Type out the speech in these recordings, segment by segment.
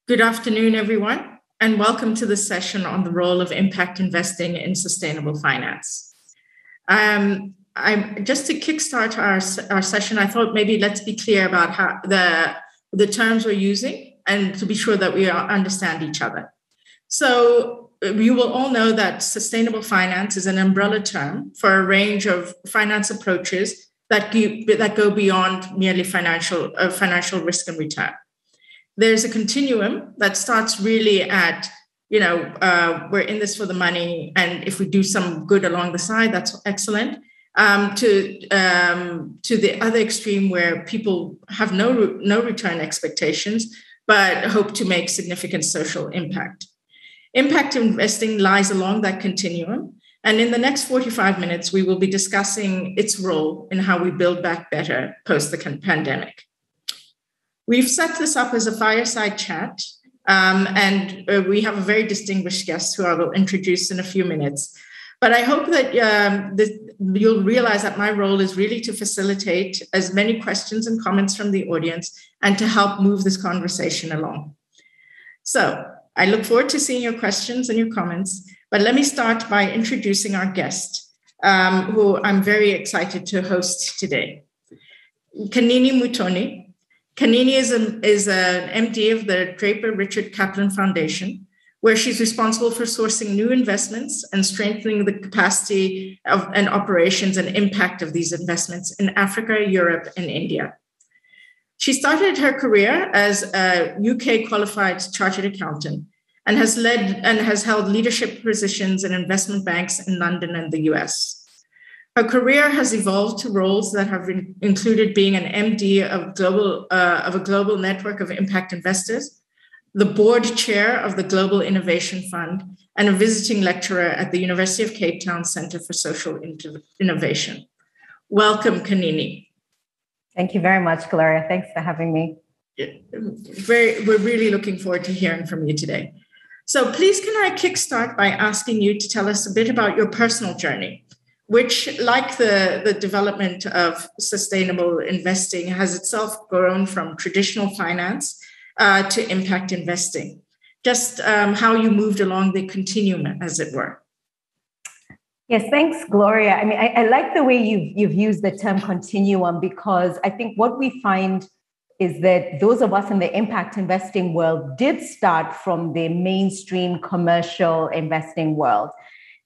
Good afternoon, everyone, and welcome to this session on the role of impact investing in sustainable finance. Just to kickstart our session, I thought maybe let's be clear about how the terms we're using and to be sure that we understand each other. So you will all know that sustainable finance is an umbrella term for a range of finance approaches that go beyond merely financial risk and return. There's a continuum that starts really at, we're in this for the money, and if we do some good along the side, that's excellent, to the other extreme where people have no return expectations, but hope to make significant social impact. Impact investing lies along that continuum. And in the next 45 minutes, we will be discussing its role in how we build back better post the pandemic. We've set this up as a fireside chat, and we have a very distinguished guest who I will introduce in a few minutes. But I hope that you'll realize that my role is really to facilitate as many questions and comments from the audience and to help move this conversation along. So I look forward to seeing your questions and your comments, but let me start by introducing our guest, who I'm very excited to host today. Kanini Mutooni. Kanini is an MD of the Draper Richard Kaplan Foundation, where she's responsible for sourcing new investments and strengthening the capacity and operations and impact of these investments in Africa, Europe, and India. She started her career as a UK qualified chartered accountant and has held leadership positions in investment banks in London and the US. Her career has evolved to roles that have included being an MD of a global network of impact investors, the board chair of the Global Innovation Fund, and a visiting lecturer at the University of Cape Town Center for Social Innovation. Welcome, Kanini. Thank you very much, Gloria. Thanks for having me. We're really looking forward to hearing from you today. So please, can I kickstart by asking you to tell us a bit about your personal journey, which, like the development of sustainable investing, has itself grown from traditional finance to impact investing. Just how you moved along the continuum, as it were. Yes, thanks, Gloria. I mean, I like the way you've used the term continuum, because I think what we find is that those of us in the impact investing world did start from the mainstream commercial investing world.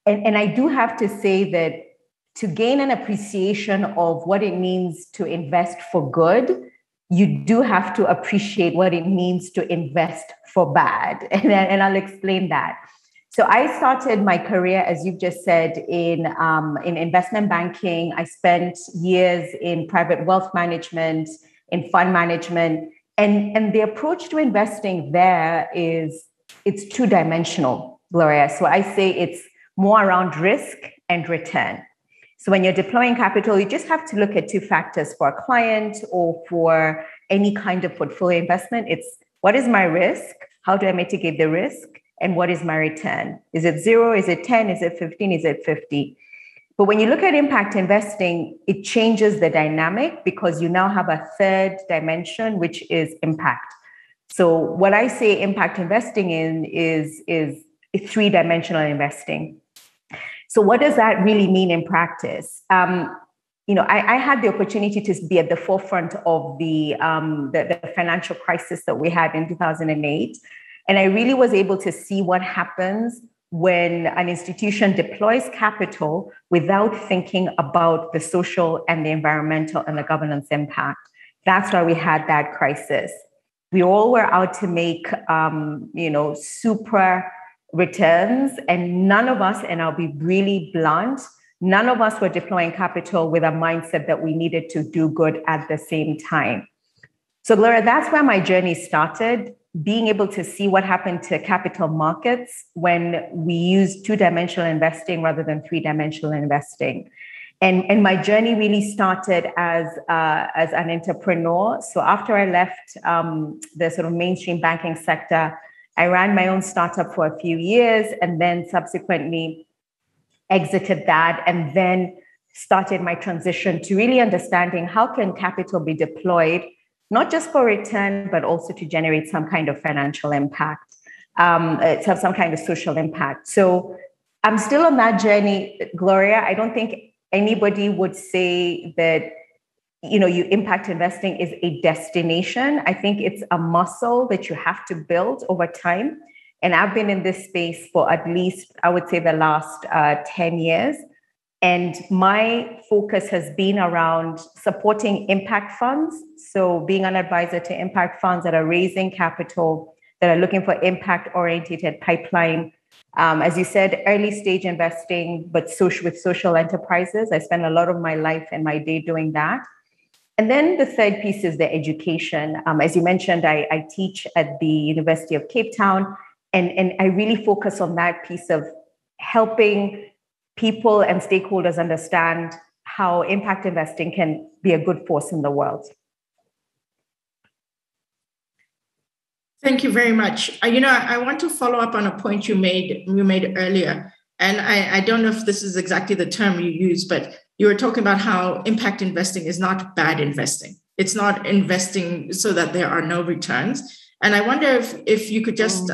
And I do have to say that to gain an appreciation of what it means to invest for good, you do have to appreciate what it means to invest for bad. And I'll explain that. So I started my career, as you've just said, in investment banking. I spent years in private wealth management, in fund management. And the approach to investing there it's two-dimensional, Gloria. So I say it's more around risk and return. So when you're deploying capital, you just have to look at two factors for a client or for any kind of portfolio investment. It's what is my risk? How do I mitigate the risk? And what is my return? Is it 0? Is it 10? Is it 15? Is it 50? But when you look at impact investing, it changes the dynamic because you now have a third dimension, which is impact. So what I say impact investing in is three-dimensional investing. So what does that really mean in practice? I had the opportunity to be at the forefront of the financial crisis that we had in 2008. And I really was able to see what happens when an institution deploys capital without thinking about the social and the environmental and the governance impact. That's why we had that crisis. We all were out to make, super returns, and none of us, and I'll be really blunt, none of us were deploying capital with a mindset that we needed to do good at the same time. So Gloria, that's where my journey started, being able to see what happened to capital markets when we used two-dimensional investing rather than three-dimensional investing. And my journey really started as an entrepreneur. So after I left the sort of mainstream banking sector, I ran my own startup for a few years and then subsequently exited that and then started my transition to really understanding how can capital be deployed not just for return, but also to generate some kind of financial impact, to have some kind of social impact. So I'm still on that journey, Gloria. I don't think anybody would say that, you impact investing is a destination. I think it's a muscle that you have to build over time. And I've been in this space for at least, I would say, the last 10 years. And my focus has been around supporting impact funds. So being an advisor to impact funds that are raising capital, that are looking for impact-oriented pipeline. As you said, early stage investing, but with social enterprises. I spend a lot of my life and my day doing that. And then the third piece is the education. As you mentioned, I teach at the University of Cape Town, and I really focus on that piece of helping people and stakeholders understand how impact investing can be a good force in the world. Thank you very much. I want to follow up on a point you made earlier. And I don't know if this is exactly the term you use, but you were talking about how impact investing is not bad investing. It's not investing so that there are no returns. And I wonder if you could just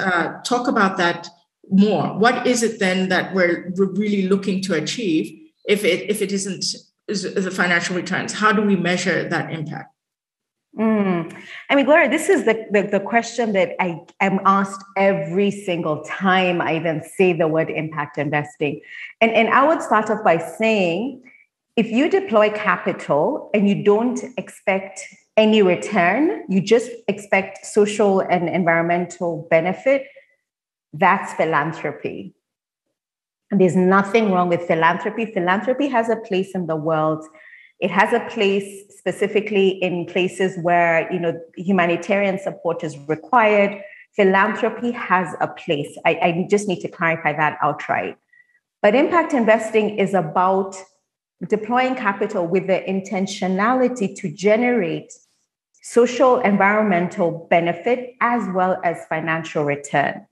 talk about that more. What is it then that we're really looking to achieve if it isn't the financial returns? How do we measure that impact? I mean, Gloria, this is the question that I am asked every single time I even say the word impact investing. And I would start off by saying, if you deploy capital and you don't expect any return, you just expect social and environmental benefit, that's philanthropy. And there's nothing wrong with philanthropy. Philanthropy has a place in the world. It has a place specifically in places where, humanitarian support is required. Philanthropy has a place. I just need to clarify that outright. But impact investing is about deploying capital with the intentionality to generate social, environmental benefit as well as financial return.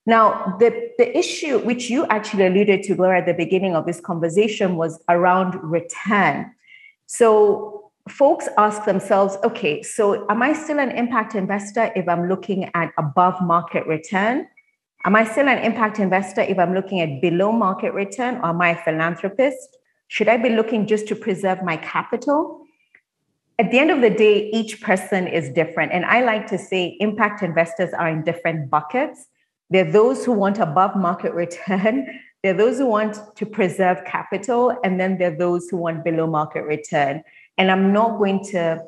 Now, the issue which you actually alluded to, Gloria, at the beginning of this conversation was around return. So folks ask themselves, okay, so am I still an impact investor if I'm looking at above market return? Am I still an impact investor if I'm looking at below market return? Or am I a philanthropist? Should I be looking just to preserve my capital? At the end of the day, each person is different. And I like to say impact investors are in different buckets. There are those who want above market return. There are those who want to preserve capital. And then there are those who want below market return. And I'm not going to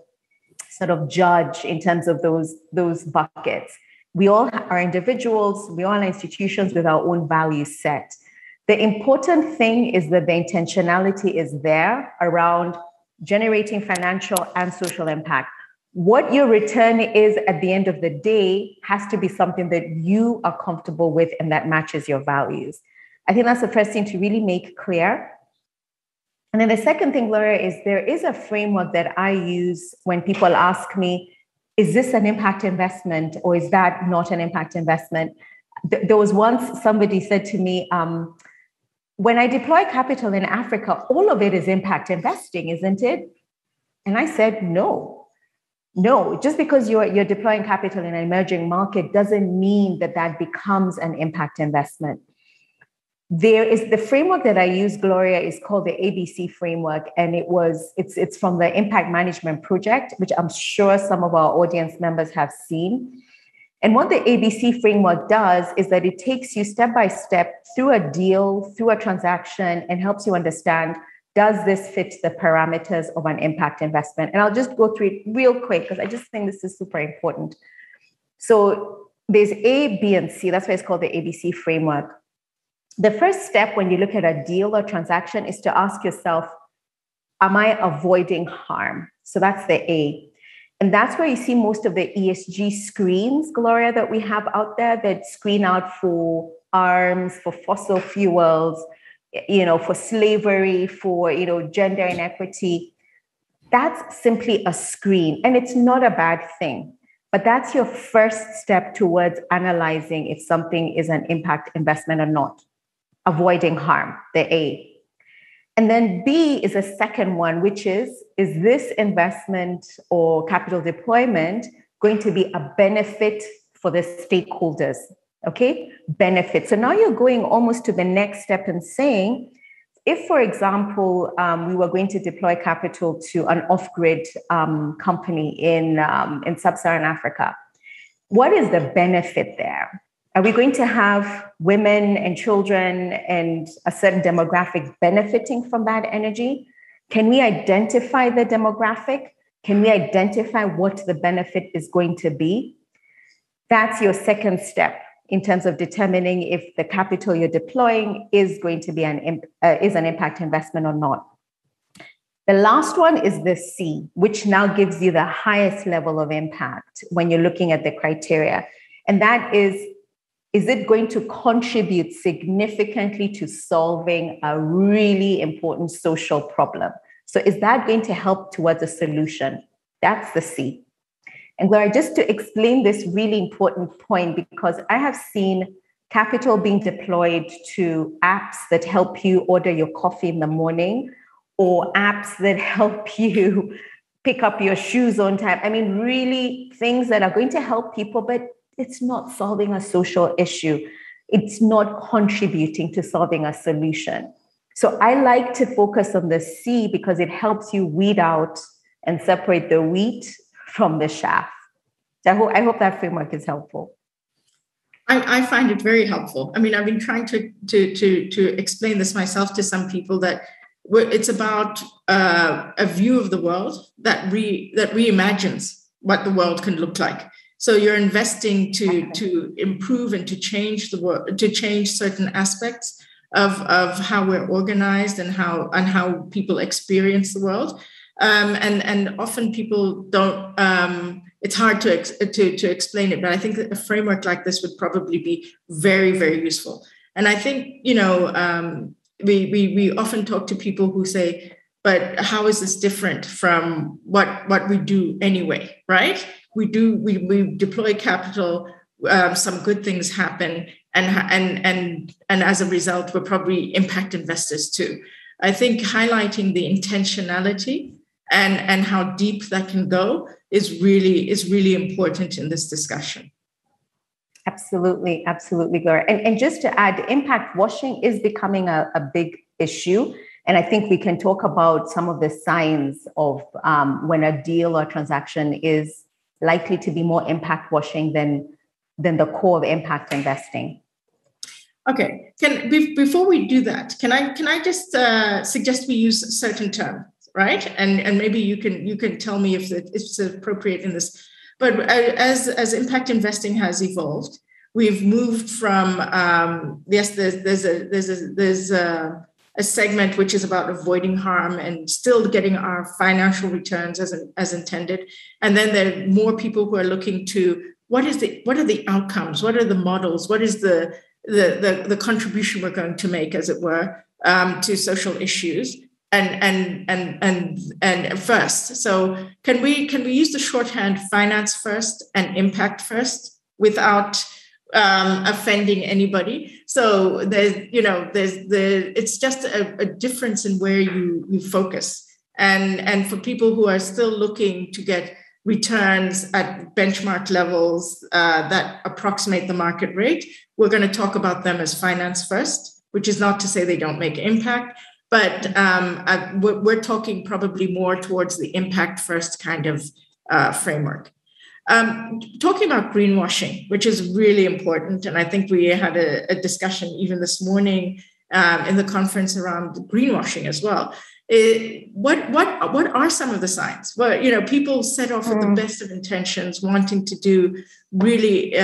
sort of judge in terms of those buckets. We all are individuals. We all are institutions with our own value set. The important thing is that the intentionality is there around generating financial and social impact. What your return is at the end of the day has to be something that you are comfortable with and that matches your values. I think that's the first thing to really make clear. And then the second thing, Gloria, is there is a framework that I use when people ask me, is this an impact investment or is that not an impact investment? There was once somebody said to me, when I deploy capital in Africa, all of it is impact investing, isn't it? And I said, no, just because you're deploying capital in an emerging market doesn't mean that becomes an impact investment. There is the framework that I use, Gloria, is called the ABC framework. And it's from the Impact Management Project, which I'm sure some of our audience members have seen. And what the ABC framework does is that it takes you step by step through a deal, through a transaction, and helps you understand, does this fit the parameters of an impact investment? And I'll just go through it real quick because I just think this is super important. So there's A, B, and C. That's why it's called the ABC framework. The first step when you look at a deal or transaction is to ask yourself, am I avoiding harm? So that's the A. And that's where you see most of the ESG screens, Gloria, that we have out there that screen out for arms, for fossil fuels, for slavery, for, gender inequity. That's simply a screen. And it's not a bad thing. But that's your first step towards analyzing if something is an impact investment or not. Avoiding harm, the A. And then B is a second one, which is this investment or capital deployment going to be a benefit for the stakeholders? Okay, benefit. So now you're going almost to the next step and saying, if, for example, we were going to deploy capital to an off-grid company in sub-Saharan Africa, what is the benefit there? Are we going to have women and children and a certain demographic benefiting from that energy? Can we identify the demographic? Can we identify what the benefit is going to be? That's your second step in terms of determining if the capital you're deploying is going to be an impact investment or not. The last one is the C, which now gives you the highest level of impact when you're looking at the criteria. And that is it going to contribute significantly to solving a really important social problem? So is that going to help towards a solution? That's the C. And Gloria, just to explain this really important point, because I have seen capital being deployed to apps that help you order your coffee in the morning, or apps that help you pick up your shoes on time. I mean, really things that are going to help people, but it's not solving a social issue. It's not contributing to solving a solution. So I like to focus on the C because it helps you weed out and separate the wheat from the chaff. So I hope that framework is helpful. I find it very helpful. I mean, I've been trying to explain this myself to some people, that it's about a view of the world that reimagines what the world can look like. So you're investing to improve and to change the world, to change certain aspects of how we're organized and how people experience the world. And often people don't. It's hard to explain it, but I think that a framework like this would probably be very, very useful. And I think, we often talk to people who say, but how is this different from what we do anyway, right? We deploy capital, some good things happen, and as a result, we're probably impact investors too. I think highlighting the intentionality and how deep that can go is really important in this discussion. Absolutely, Gloria. And just to add, impact washing is becoming a big issue. And I think we can talk about some of the signs of when a deal or transaction is likely to be more impact washing than the core of impact investing. Okay. Before we do that, can I just suggest we use certain terms, right? And maybe you can tell me if it's appropriate in this. But as impact investing has evolved, we've moved from there's a segment which is about avoiding harm and still getting our financial returns as intended, and then there are more people who are looking to what are the outcomes, what are the models, what is the contribution we're going to make, as it were, to social issues. And first, so can we use the shorthand finance first and impact first without offending anybody? So it's just a difference in where you focus, and for people who are still looking to get returns at benchmark levels that approximate the market rate, we're going to talk about them as finance first, which is not to say they don't make impact. But we're talking probably more towards the impact first kind of framework. Talking about greenwashing, which is really important, and I think we had a discussion even this morning in the conference around greenwashing as well. What are some of the signs? Well, people set off with the best of intentions, wanting to do really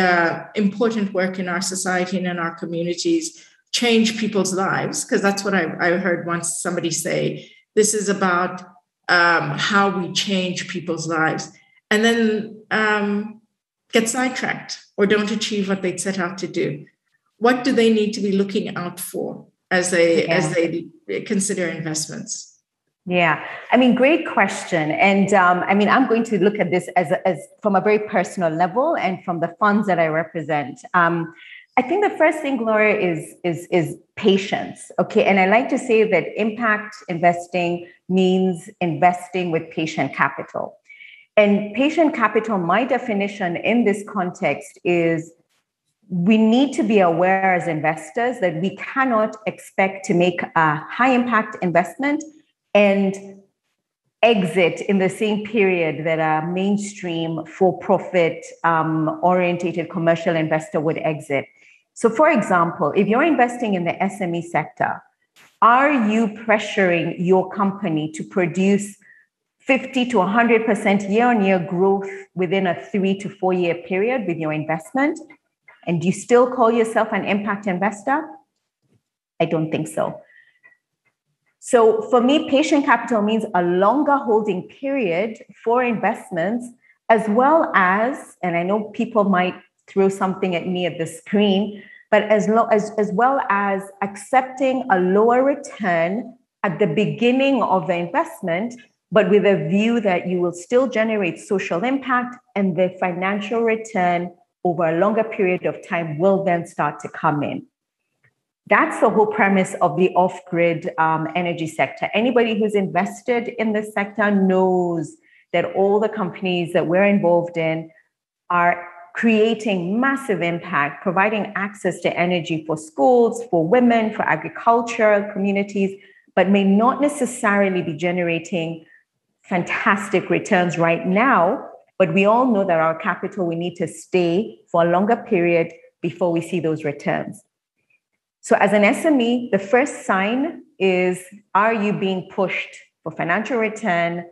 important work in our society and in our communities, change people's lives, because that's what I heard once somebody say. This is about how we change people's lives, and then get sidetracked or don't achieve what they'd set out to do. What do they need to be looking out for as they consider investments? Yeah, I mean, great question. And I'm going to look at this as from a very personal level and from the funds that I represent. I think the first thing, Gloria, is patience. Okay. And I like to say that impact investing means investing with patient capital. And patient capital, my definition in this context is we need to be aware as investors that we cannot expect to make a high impact investment and exit in the same period that a mainstream for-profit orientated commercial investor would exit. So for example, if you're investing in the SME sector, are you pressuring your company to produce 50 to 100% year-on-year growth within a 3 to 4 year period with your investment? And do you still call yourself an impact investor? I don't think so. So for me, patient capital means a longer holding period for investments, as well as, and I know people might throw something at me at the screen, but as well as accepting a lower return at the beginning of the investment, but with a view that you will still generate social impact and the financial return over a longer period of time will then start to come in. That's the whole premise of the off-grid energy sector. Anybody who's invested in this sector knows that all the companies that we're involved in are creating massive impact, providing access to energy for schools, for women, for agriculture communities, but may not necessarily be generating fantastic returns right now. But we all know that our capital, we need to stay for a longer period before we see those returns. So as an SME, the first sign is, are you being pushed for financial return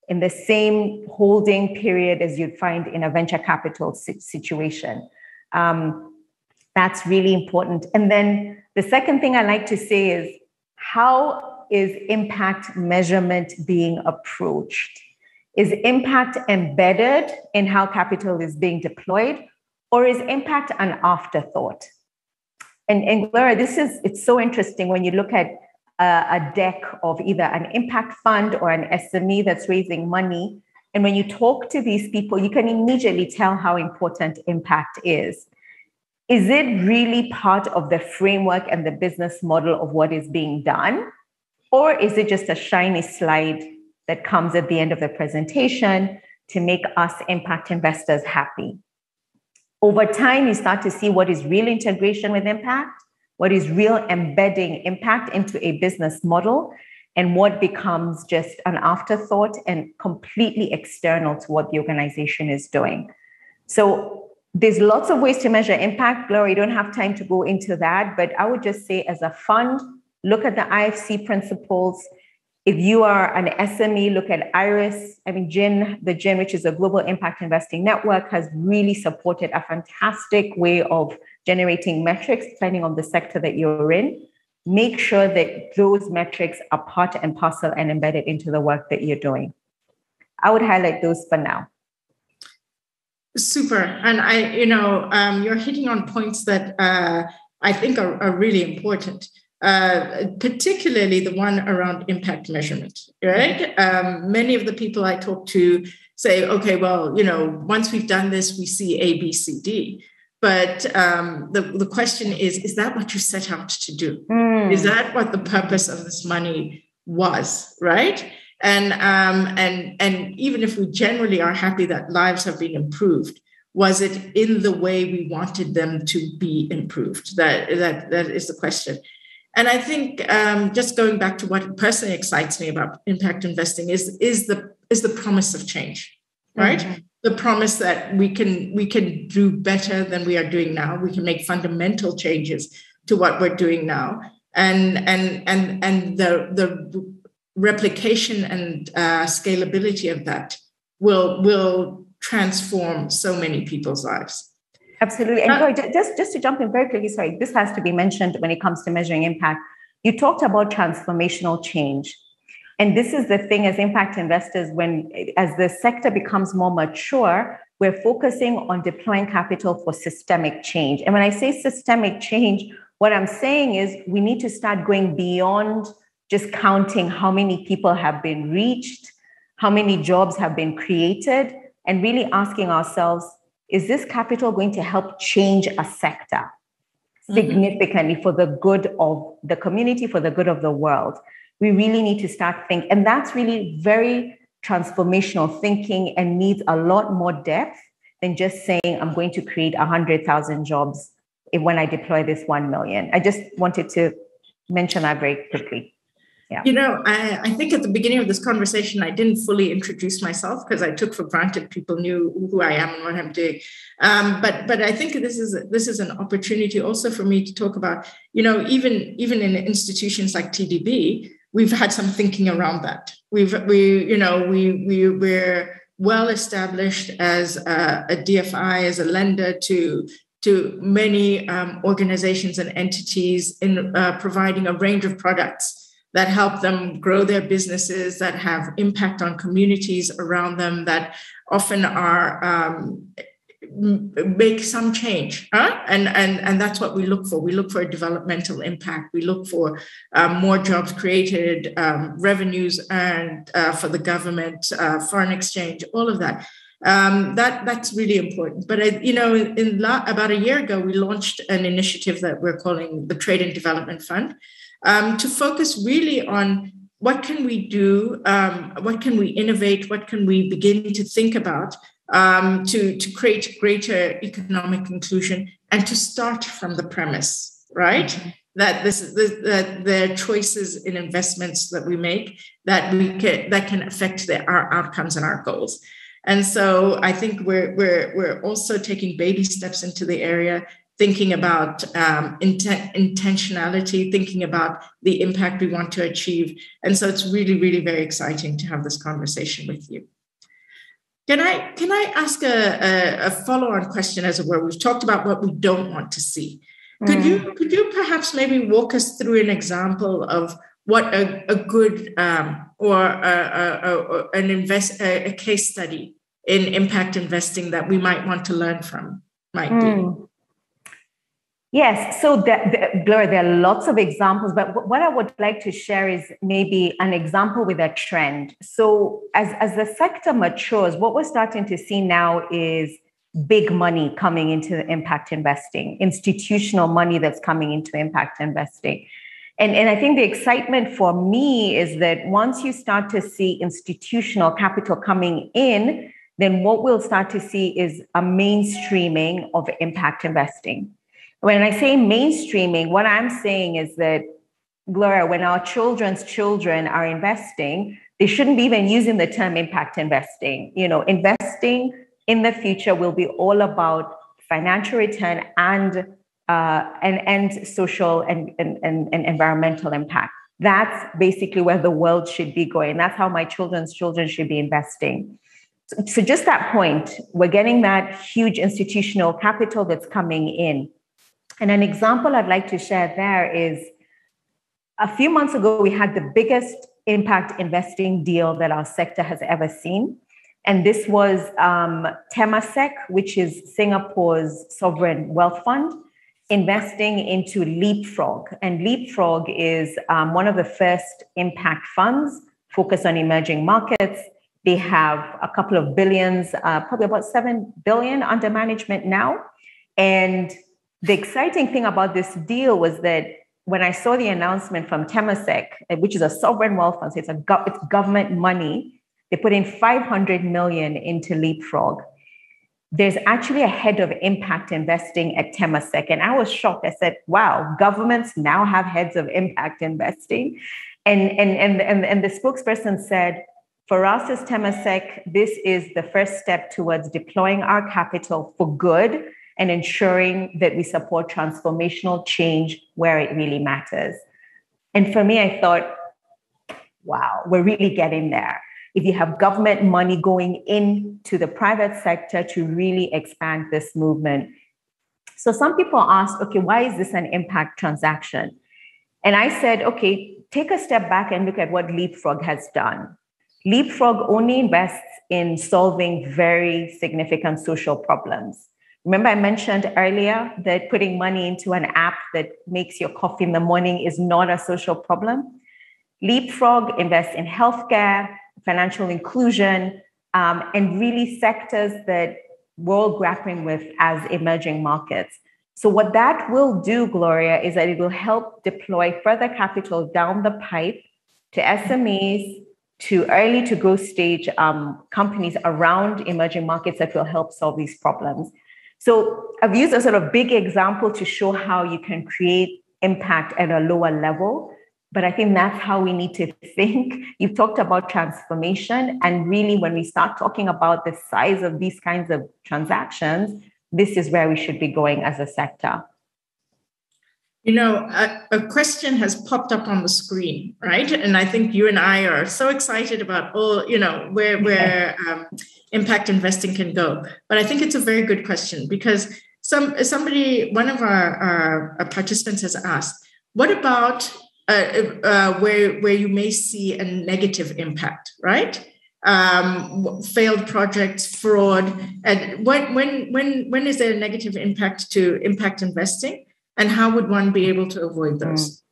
in the same holding period as you'd find in a venture capital situation? That's really important. And then the second thing I like to say is, how is impact measurement being approached? Is impact embedded in how capital is being deployed, or is impact an afterthought? And Gloria, it's so interesting when you look at a deck of either an impact fund or an SME that's raising money. And when you talk to these people, you can immediately tell how important impact is. Is it really part of the framework and the business model of what is being done? Or is it just a shiny slide that comes at the end of the presentation to make us impact investors happy? Over time, you start to see what is real integration with impact, what is real embedding impact into a business model, and what becomes just an afterthought and completely external to what the organization is doing. So there's lots of ways to measure impact. Gloria, you don't have time to go into that, but I would just say as a fund, look at the IFC principles. If you are an SME, look at IRIS. I mean, GIN, which is a global impact investing network, has really supported a fantastic way of generating metrics depending on the sector that you're in. Make sure that those metrics are part and parcel and embedded into the work that you're doing. I would highlight those for now. Super. And you're hitting on points that I think are really important. Particularly the one around impact measurement, right? Many of the people I talk to say, okay, well, once we've done this, we see A, B, C, D. But the question is that what you set out to do? Is that what the purpose of this money was, right? And even if we generally are happy that lives have been improved, was it in the way we wanted them to be improved? That is the question. And I think just going back to what personally excites me about impact investing is the promise of change, right? Mm-hmm. The promise that we can do better than we are doing now. We can make fundamental changes to what we're doing now, and the replication and scalability of that will transform so many people's lives. Absolutely. And just to jump in very quickly, sorry, this has to be mentioned when it comes to measuring impact. You talked about transformational change. And this is the thing as impact investors, as the sector becomes more mature, we're focusing on deploying capital for systemic change. And when I say systemic change, what I'm saying is we need to start going beyond just counting how many people have been reached, how many jobs have been created, and really asking ourselves, is this capital going to help change a sector? significantly for the good of the community, for the good of the world. We really need to start thinking, and that's really very transformational thinking and needs a lot more depth than just saying, I'm going to create 100,000 jobs when I deploy this 1 million. I just wanted to mention that very quickly. Yeah. You know, I think at the beginning of this conversation, I didn't fully introduce myself because I took for granted people knew who I am and what I'm doing. But I think this is an opportunity also for me to talk about, you know, even in institutions like TDB, we've had some thinking around that. We're well established as a DFI, as a lender to many organizations and entities in providing a range of products that help them grow their businesses, that have impact on communities around them, that often are make some change, and that's what we look for. We look for a developmental impact. We look for more jobs created, revenues earned for the government, foreign exchange, all of that. That's really important. But about a year ago, we launched an initiative that we're calling the Trade and Development Fund, to focus really on what can we do, what can we innovate, what can we begin to think about to create greater economic inclusion, and to start from the premise, right? Mm-hmm. That that the choices in investments that we make that can affect our outcomes and our goals. And so I think we're also taking baby steps into the area, thinking about intentionality, thinking about the impact we want to achieve. And so it's really, really very exciting to have this conversation with you. Can I ask a follow-on question, as it were? We've talked about what we don't want to see. Could you perhaps maybe walk us through an example of what a good or a case study in impact investing that we might want to learn from might be? Yes, so Gloria, there are lots of examples, but what I would like to share is maybe an example with a trend. So as the sector matures, what we're starting to see now is big money coming into impact investing, institutional money that's coming into impact investing. And I think the excitement for me is that once you start to see institutional capital coming in, then what we'll start to see is a mainstreaming of impact investing. When I say mainstreaming, what I'm saying is that, Gloria, when our children's children are investing, they shouldn't be even using the term impact investing. You know, investing in the future will be all about financial return and social and environmental impact. That's basically where the world should be going. That's how my children's children should be investing. So just that point, we're getting that huge institutional capital that's coming in. And an example I'd like to share there is a few months ago, we had the biggest impact investing deal that our sector has ever seen. And this was Temasek, which is Singapore's sovereign wealth fund, investing into Leapfrog. And Leapfrog is one of the first impact funds focused on emerging markets. They have a couple of billions, probably about 7 billion under management now. And the exciting thing about this deal was that when I saw the announcement from Temasek, which is a sovereign wealth fund, so it's government money, they put in 500 million into Leapfrog. There's actually a head of impact investing at Temasek. And I was shocked. I said, wow, governments now have heads of impact investing. And the spokesperson said, for us as Temasek, this is the first step towards deploying our capital for good and ensuring that we support transformational change where it really matters. And for me, I thought, wow, we're really getting there. If you have government money going into the private sector to really expand this movement. So some people ask, okay, why is this an impact transaction? And I said, okay, take a step back and look at what Leapfrog has done. Leapfrog only invests in solving very significant social problems. Remember, I mentioned earlier that putting money into an app that makes your coffee in the morning is not a social problem. Leapfrog invests in healthcare, financial inclusion, and really sectors that we're all grappling with as emerging markets. So what that will do, Gloria, is that it will help deploy further capital down the pipe to SMEs, to early to growth stage companies around emerging markets that will help solve these problems. So I've used a sort of big example to show how you can create impact at a lower level, but I think that's how we need to think. You've talked about transformation, and really when we start talking about the size of these kinds of transactions, this is where we should be going as a sector. You know, a question has popped up on the screen, right? And I think you and I are so excited about where impact investing can go. But I think it's a very good question because one of our participants has asked, what about where you may see a negative impact, right? Failed projects, fraud, and when is there a negative impact to impact investing? And how would one be able to avoid those?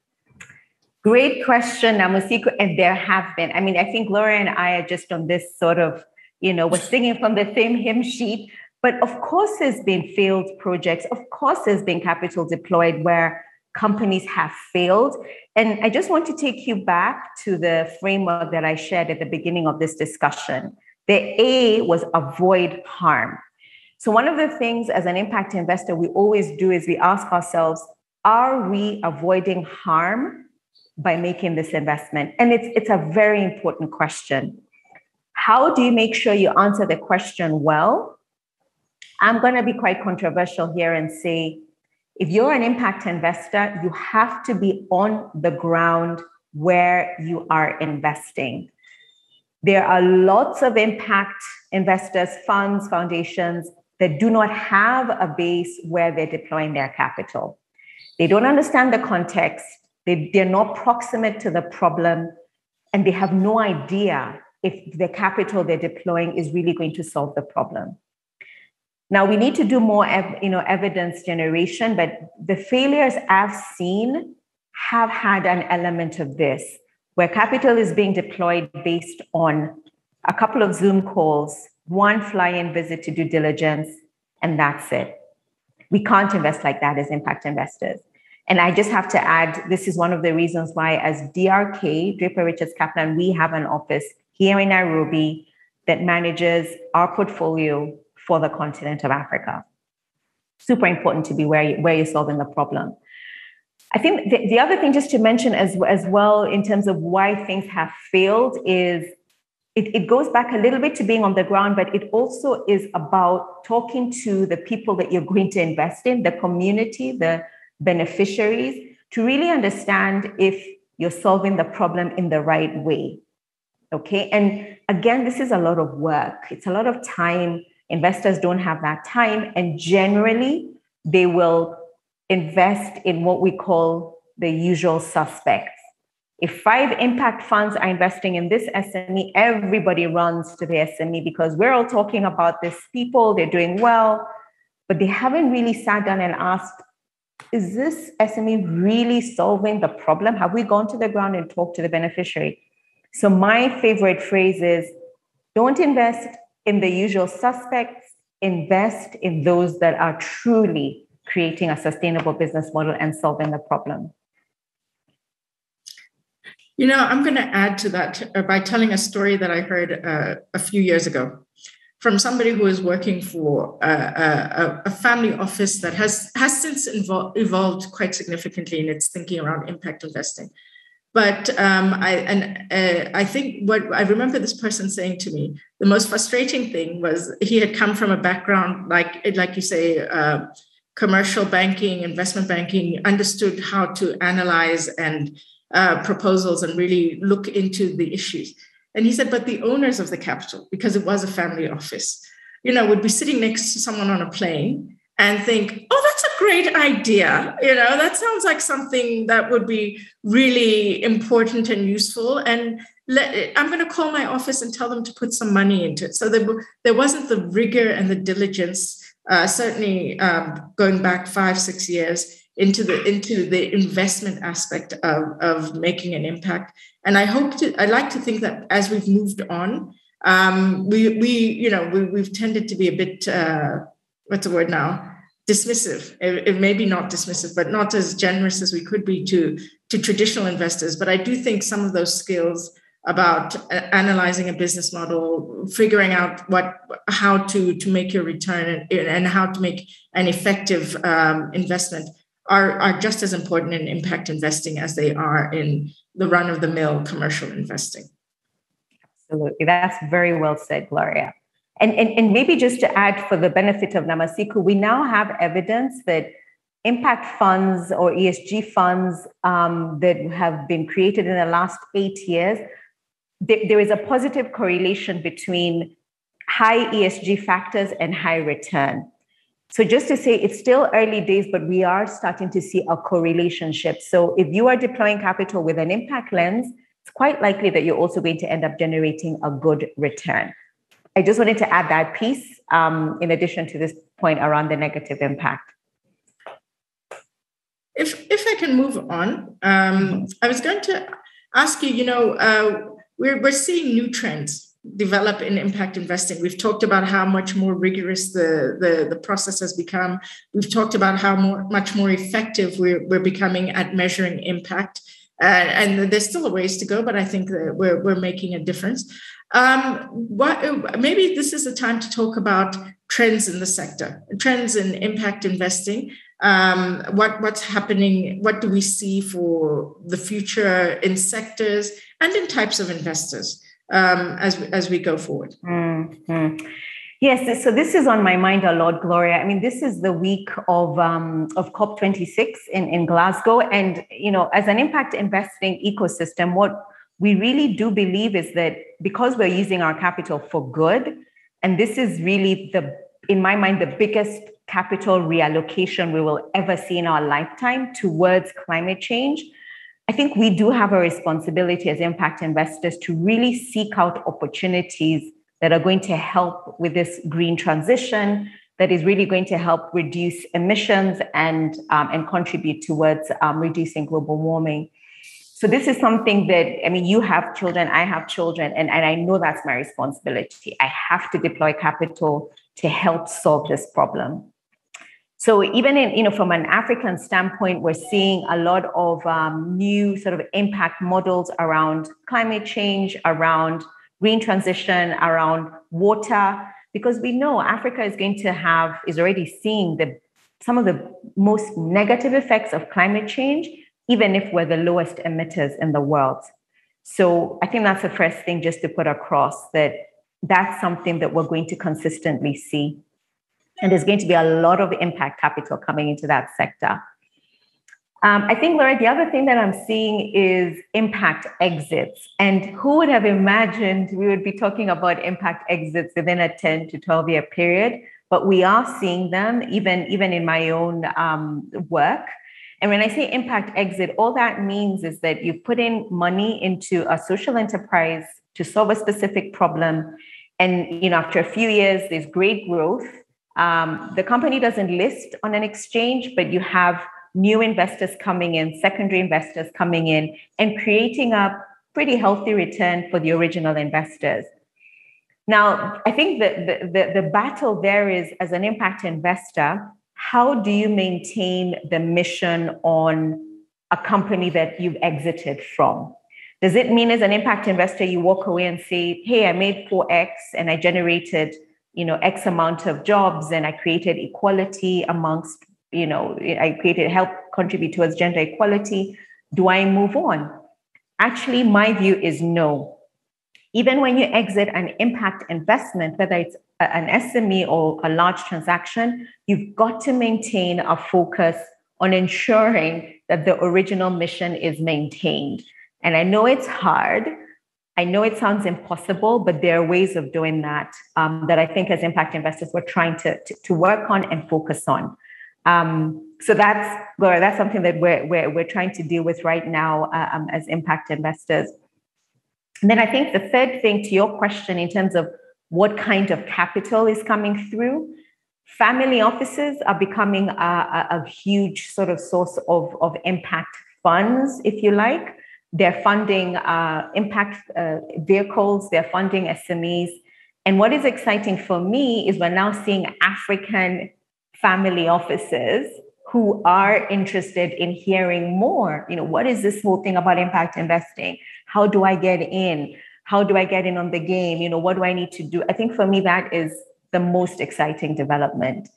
Great question, Namusiko. And there have been. I mean, I think Gloria and I are just on this sort of, we're singing from the same hymn sheet. But of course, there's been failed projects. Of course, there's been capital deployed where companies have failed. And I just want to take you back to the framework that I shared at the beginning of this discussion. The A was avoid harm. So one of the things as an impact investor we always do is we ask ourselves, are we avoiding harm by making this investment? And it's a very important question. How do you make sure you answer the question well? I'm going to be quite controversial here and say, if you're an impact investor, you have to be on the ground where you are investing. There are lots of impact investors, funds, foundations that do not have a base where they're deploying their capital. They don't understand the context. They're not proximate to the problem, and they have no idea if the capital they're deploying is really going to solve the problem. Now, we need to do more evidence generation, but the failures I've seen have had an element of this, where capital is being deployed based on a couple of Zoom calls, one fly-in visit to due diligence, and that's it. We can't invest like that as impact investors. And I just have to add, this is one of the reasons why as DRK, Draper Richards Kaplan, we have an office here in Nairobi that manages our portfolio for the continent of Africa. Super important to be where you're solving the problem. I think the other thing just to mention as well in terms of why things have failed is it goes back a little bit to being on the ground, but it also is about talking to the people that you're going to invest in, the community, the beneficiaries, to really understand if you're solving the problem in the right way. Okay. And again, this is a lot of work. It's a lot of time. Investors don't have that time. And generally, they will invest in what we call the usual suspects. If 5 impact funds are investing in this SME, everybody runs to the SME because we're all talking about these people, they're doing well, but they haven't really sat down and asked, is this SME really solving the problem? Have we gone to the ground and talked to the beneficiary? So my favorite phrase is, don't invest in the usual suspects, invest in those that are truly creating a sustainable business model and solving the problem. You know, I'm going to add to that by telling a story that I heard a few years ago from somebody who is working for a family office that has since evolved quite significantly in its thinking around impact investing. But I think what I remember this person saying to me, the most frustrating thing was he had come from a background like you say, commercial banking, investment banking, understood how to analyze and proposals and really look into the issues. And he said, but the owners of the capital, because it was a family office, would be sitting next to someone on a plane and think, oh, that's a great idea. That sounds like something that would be really important and useful. And I'm going to call my office and tell them to put some money into it. So there wasn't the rigor and the diligence, certainly going back 5-6 years, into the investment aspect of making an impact. And I like to think that as we've moved on, we've tended to be a bit, what's the word now? dismissive, it maybe not dismissive, but not as generous as we could be to traditional investors. But I do think some of those skills about analyzing a business model, figuring out how to make your return and how to make an effective investment are just as important in impact investing as they are in the run-of-the-mill commercial investing. Absolutely. That's very well said, Gloria. And maybe just to add for the benefit of Namasiku, we now have evidence that impact funds or ESG funds that have been created in the last 8 years, there is a positive correlation between high ESG factors and high return. So just to say, it's still early days, but we are starting to see a correlation. So if you are deploying capital with an impact lens, it's quite likely that you're also going to end up generating a good return. I just wanted to add that piece in addition to this point around the negative impact. If I can move on, I was going to ask you, we're seeing new trends develop in impact investing. We've talked about how much more rigorous the process has become. We've talked about how much more effective we're becoming at measuring impact. And there's still a ways to go, but I think that we're making a difference. Maybe this is the time to talk about trends in the sector, trends in impact investing. What's happening? What do we see for the future in sectors and in types of investors as we go forward? Mm-hmm. Yes, so this is on my mind a lot, Gloria. I mean, this is the week of COP26 in Glasgow. And, as an impact investing ecosystem, what we really do believe is that because we're using our capital for good, and this is really in my mind, the biggest capital reallocation we will ever see in our lifetime towards climate change, I think we do have a responsibility as impact investors to really seek out opportunities that are going to help with this green transition, that is really going to help reduce emissions and contribute towards reducing global warming. So this is something that, you have children, I have children, and I know that's my responsibility. I have to deploy capital to help solve this problem. So even from an African standpoint, we're seeing a lot of new sort of impact models around climate change, around green transition, around water, because we know Africa is already seeing some of the most negative effects of climate change, even if we're the lowest emitters in the world. So I think that's the first thing just to put across, that's something that we're going to consistently see. And there's going to be a lot of impact capital coming into that sector. I think, Laura, the other thing that I'm seeing is impact exits. And who would have imagined we would be talking about impact exits within a 10 to 12-year period? But we are seeing them even in my own work. And when I say impact exit, all that means is that you put in money into a social enterprise to solve a specific problem. And after a few years, there's great growth. The company doesn't list on an exchange, but you have new investors coming in, secondary investors coming in, and creating a pretty healthy return for the original investors. Now, I think the battle there is, as an impact investor, how do you maintain the mission on a company that you've exited from? Does it mean as an impact investor, you walk away and say, hey, I made 4X and I generated X amount of jobs and I created equality amongst, help contribute towards gender equality. Do I move on? Actually, my view is no. Even when you exit an impact investment, whether it's an SME or a large transaction, you've got to maintain a focus on ensuring that the original mission is maintained. And I know it's hard. I know it sounds impossible, but there are ways of doing that that I think as impact investors, we're trying to work on and focus on. So that's something that we're trying to deal with right now as impact investors. And then I think the third thing to your question in terms of what kind of capital is coming through, family offices are becoming a huge sort of source of impact funds, if you like. They're funding impact vehicles, they're funding SMEs. And what is exciting for me is we're now seeing African family offices who are interested in hearing more. What is this whole thing about impact investing? How do I get in? How do I get in on the game? What do I need to do? I think for me, that is the most exciting development.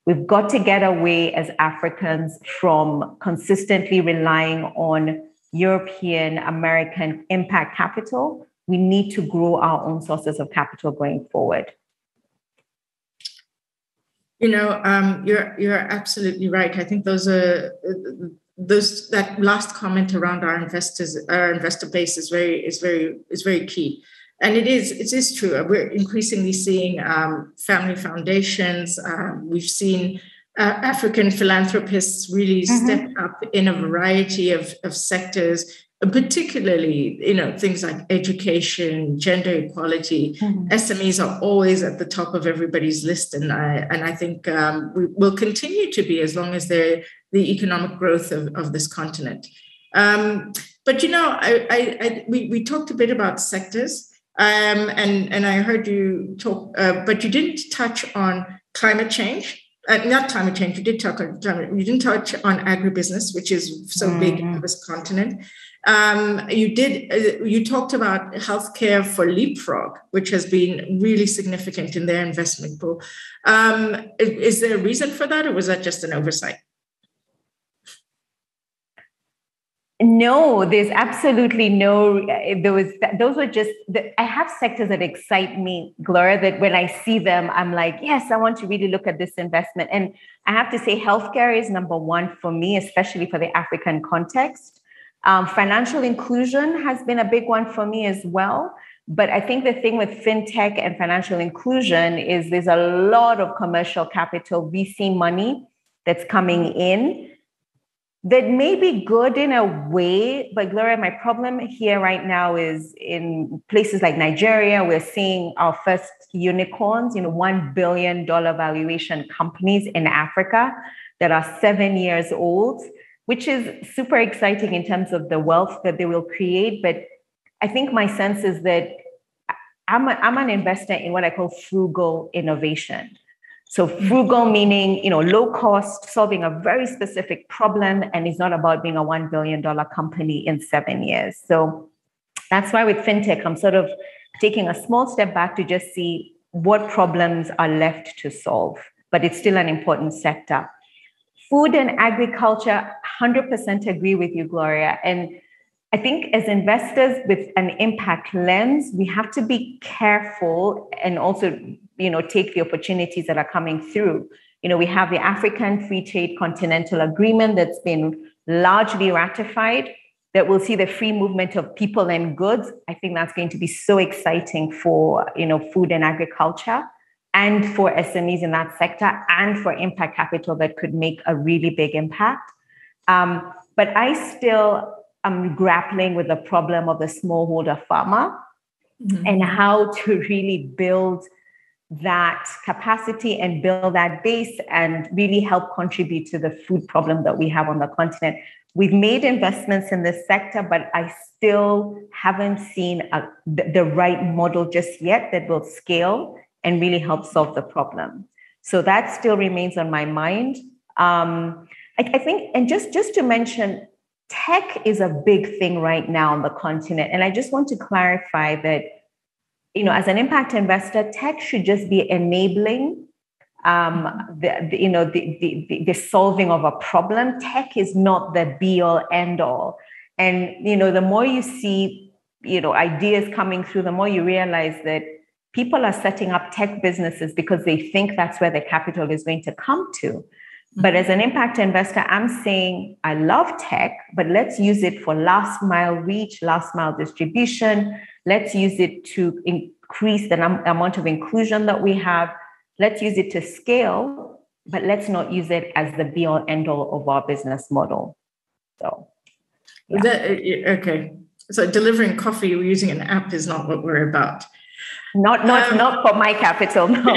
We've got to get away as Africans from consistently relying on European, American impact capital. We need to grow our own sources of capital going forward. You're absolutely right. I think that last comment around our investor base is very key. And it is true. We're increasingly seeing family foundations. We've seen African philanthropists really step up in a variety of sectors, particularly, things like education, gender equality. SMEs are always at the top of everybody's list. And I think we will continue to be as long as they're the economic growth of this continent. But, we talked a bit about sectors. And I heard you talk, but you didn't touch on climate change. Not climate change. You did touch on climate. You didn't touch on agribusiness, which is so big in this continent. You talked about healthcare for Leapfrog, which has been really significant in their investment pool. Is there a reason for that, or was that just an oversight? No, there's absolutely no. Those were just. I have sectors that excite me, Gloria. That when I see them, I'm like, yes, I want to really look at this investment. And I have to say, healthcare is number one for me, especially for the African context. Financial inclusion has been a big one for me as well. But I think the thing with fintech and financial inclusion is there's a lot of commercial capital, VC money that's coming in. That may be good in a way, but Gloria, my problem here right now is in places like Nigeria, we're seeing our first unicorns, $1 billion valuation companies in Africa that are 7 years old, which is super exciting in terms of the wealth that they will create. But I think my sense is that I'm an investor in what I call frugal innovation. So frugal meaning, low cost, solving a very specific problem, and it's not about being a $1 billion company in 7 years. So that's why with fintech, I'm sort of taking a small step back to just see what problems are left to solve, but it's still an important sector. Food and agriculture, 100% agree with you, Gloria. And I think as investors with an impact lens, we have to be careful and also take the opportunities that are coming through. We have the African Free Trade Continental Agreement that's been largely ratified, that will see the free movement of people and goods. I think that's going to be so exciting for, food and agriculture and for SMEs in that sector and for impact capital that could make a really big impact. But I still am grappling with the problem of the smallholder farmer and how to really build that capacity and build that base and really help contribute to the food problem that we have on the continent. We've made investments in this sector, but I still haven't seen the right model just yet that will scale and really help solve the problem. So that still remains on my mind. I think, and just to mention, tech is a big thing right now on the continent. And I just want to clarify that as an impact investor, tech should just be enabling the solving of a problem. Tech is not the be all end all. And the more you see ideas coming through, the more you realize that people are setting up tech businesses because they think that's where the capital is going to come to. But as an impact investor, I'm saying I love tech, but let's use it for last mile reach, last mile distribution. Let's use it to increase the amount of inclusion that we have. Let's use it to scale, but let's not use it as the be all end all of our business model. So, yeah. Okay. So delivering coffee using an app is not what we're about. Not for my capital, no.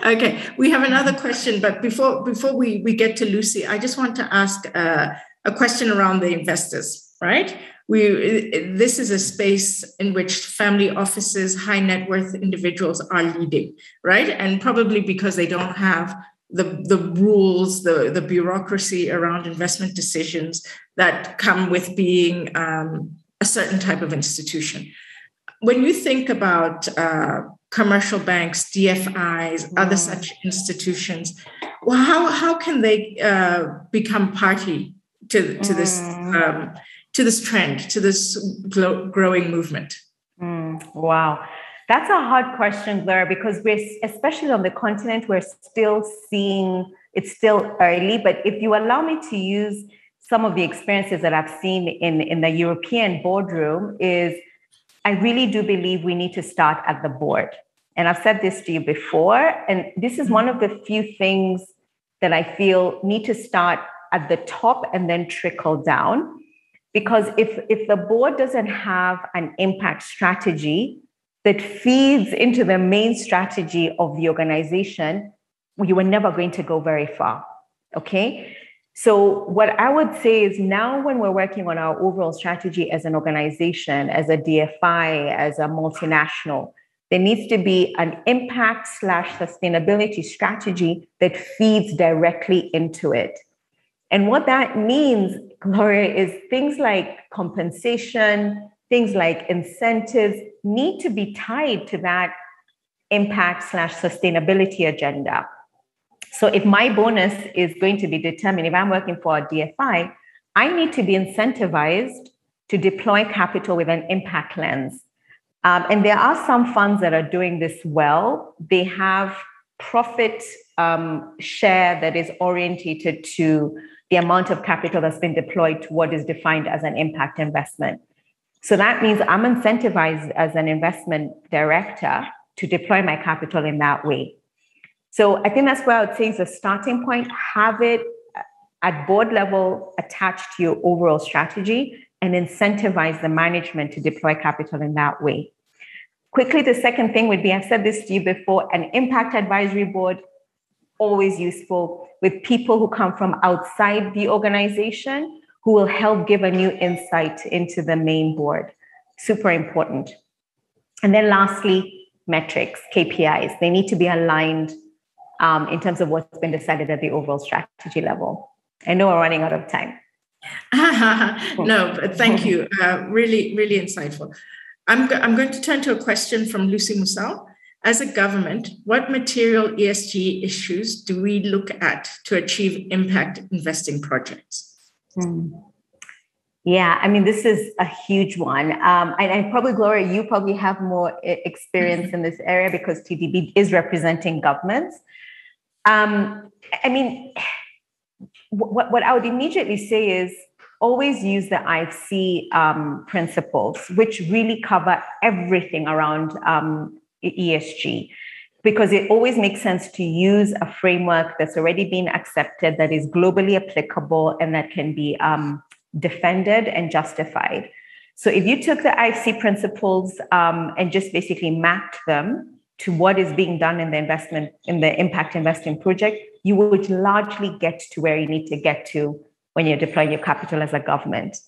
Okay, we have another question, but before we get to Lucy, I just want to ask a question around the investors. right? This is a space in which family offices, high net worth individuals are leading, right? And probably because they don't have the rules, the bureaucracy around investment decisions that come with being a certain type of institution. When you think about commercial banks, DFIs, other such institutions, well, how can they become party to this trend, to this growing movement? Wow. That's a hard question, Gloria, because we're, especially on the continent, we're still seeing, it's still early, but if you allow me to use some of the experiences that I've seen in the European boardroom, is I really do believe we need to start at the board. And I've said this to you before, and this is one of the few things that I feel need to start at the top and then trickle down. Because if the board doesn't have an impact strategy that feeds into the main strategy of the organization, you are never going to go very far, okay? So what I would say is, now when we're working on our overall strategy as an organization, as a DFI, as a multinational, there needs to be an impact/sustainability strategy that feeds directly into it. And what that means, Gloria, is things like compensation, things like incentives need to be tied to that impact/sustainability agenda. So if my bonus is going to be determined, if I'm working for a DFI, I need to be incentivized to deploy capital with an impact lens. And there are some funds that are doing this well. They have profit share that is orientated to the amount of capital that's been deployed to what is defined as an impact investment. So that means I'm incentivized as an investment director to deploy my capital in that way. So I think that's where I would say is a starting point. Have it at board level attached to your overall strategy and incentivize the management to deploy capital in that way. Quickly, the second thing would be, I've said this to you before, an impact advisory board, always useful, with people who come from outside the organization who will help give a new insight into the main board. Super important. And then lastly, metrics, KPIs. They need to be aligned in terms of what's been decided at the overall strategy level. I know we're running out of time. No, but thank you. Really, really insightful. I'm going to turn to a question from Lucy Musal. As a government, what material ESG issues do we look at to achieve impact investing projects? Yeah, I mean, this is a huge one. And probably, Gloria, you probably have more experience in this area because TDB is representing governments. I mean, what I would immediately say is always use the Ifc principles, which really cover everything around ESG, because it always makes sense to use a framework that's already been accepted, that is globally applicable, and that can be defended and justified. So if you took the Ifc principles and just basically mapped them to what is being done in the investment, in the impact investing project, you would largely get to where you need to get to when you're deploying your capital as a government.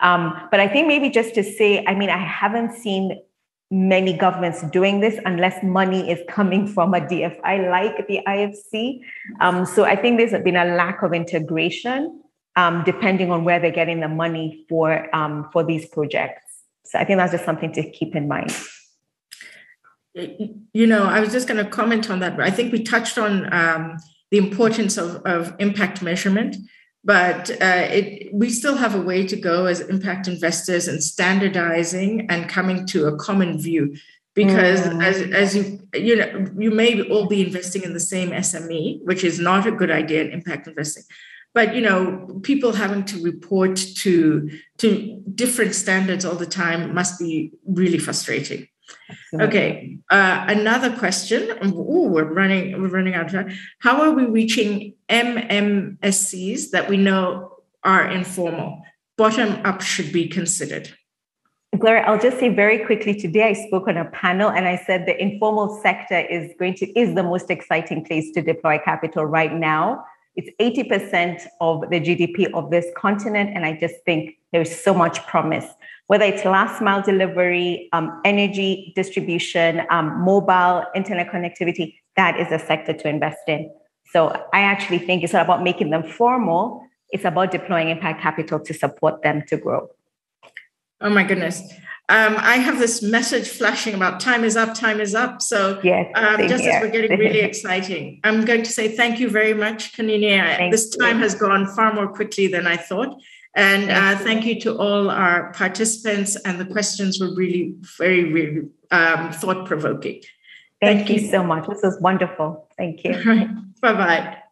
But I think maybe just to say, I mean, I haven't seen many governments doing this unless money is coming from a DFI like the IFC. So I think there's been a lack of integration depending on where they're getting the money for these projects. So I think that's just something to keep in mind. You know, I was just going to comment on that. I think we touched on the importance of impact measurement, but we still have a way to go as impact investors in standardizing and coming to a common view. Because as you know, you may all be investing in the same SME, which is not a good idea in impact investing. But you know, people having to report to different standards all the time must be really frustrating. Okay, another question. We're running out of time. How are we reaching MMSCs that we know are informal? Bottom up should be considered. Gloria, I'll just say very quickly, today I spoke on a panel and I said the informal sector is the most exciting place to deploy capital right now. It's 80% of the GDP of this continent. And I just think there's so much promise, whether it's last mile delivery, energy distribution, mobile, internet connectivity, that is a sector to invest in. So I actually think it's not about making them formal. It's about deploying impact capital to support them to grow. Oh my goodness. I have this message flashing about time is up, time is up. So yes, just as we're getting really exciting, I'm going to say thank you very much, Kanini. This time has gone far more quickly than I thought. And thank you to all our participants. And the questions were really very, really thought-provoking. Thank you so much. This was wonderful. Thank you. Bye-bye.